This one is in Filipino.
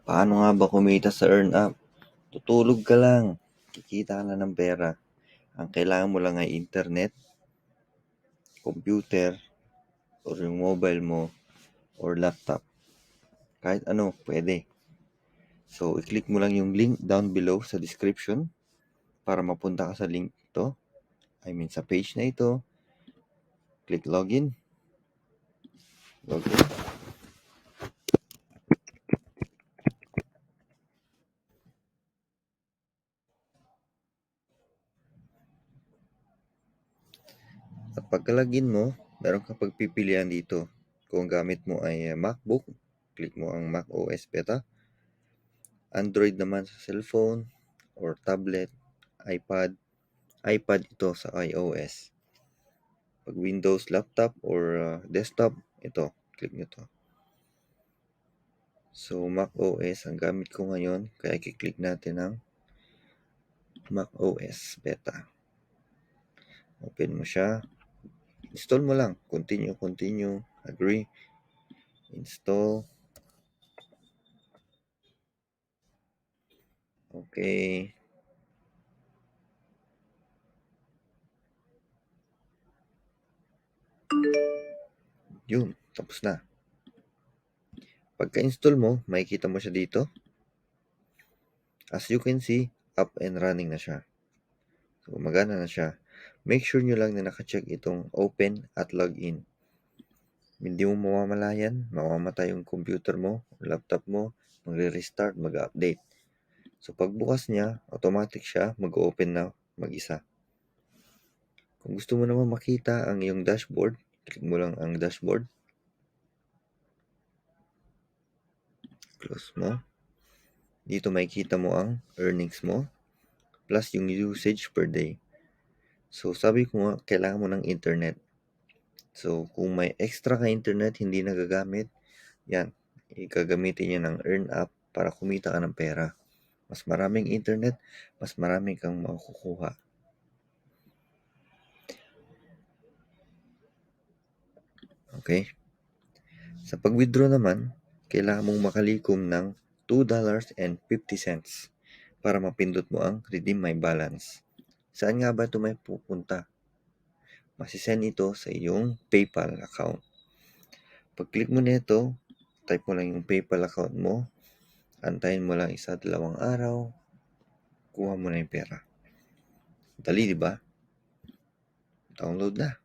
Paano nga ba kumita sa EarnUp? Tutulog ka lang, kikita ka na ng pera. Ang kailangan mo lang ay internet, computer, or yung mobile mo, or laptop. Kahit ano, pwede. So, i-click mo lang yung link down below sa description para mapunta ka sa link ito. Sa page na ito. Click login. Login. At pagka-login mo, meron kang pagpipilian dito. Kung gamit mo ay MacBook, click mo ang Mac OS Beta. Android naman sa cellphone or tablet, iPad ito sa iOS. Pag Windows laptop or desktop, ito, click nyo to. So, Mac OS ang gamit ko ngayon, kaya i-click natin ang Mac OS Beta. Open mo siya. Install mo lang. Continue, agree, install. Okay. Yun, tapos na. Pagka-install mo, makikita mo siya dito. As you can see, up and running na siya. So, gumagana na siya. Make sure nyo lang na naka-check itong open at login. Hindi mo mamamalayan, mamamatay yung computer mo, laptop mo, magre-restart, mag-update. So, pagbukas niya, automatic siya, mag-open na mag-isa. Kung gusto mo naman makita ang iyong dashboard, click mo lang ang dashboard. Close mo. Dito makikita mo ang earnings mo, plus yung usage per day. So, sabi ko nga, kailangan mo ng internet. So, kung may extra ka internet, hindi nagagamit, yan, gagamitin niya ng EarnUp para kumita ka ng pera. Mas maraming internet, mas maraming kang makukuha. Okay? Sa pag-withdraw naman, kailangan mong makalikom ng $2.50 para mapindot mo ang Redeem My Balance. Saan nga ba ito may pupunta? Masisend ito sa iyong PayPal account. Pag-click mo nito, type mo lang yung PayPal account mo, antayin mo lang 1-2 araw, kuha mo na yung pera. Dali, di ba? Download na.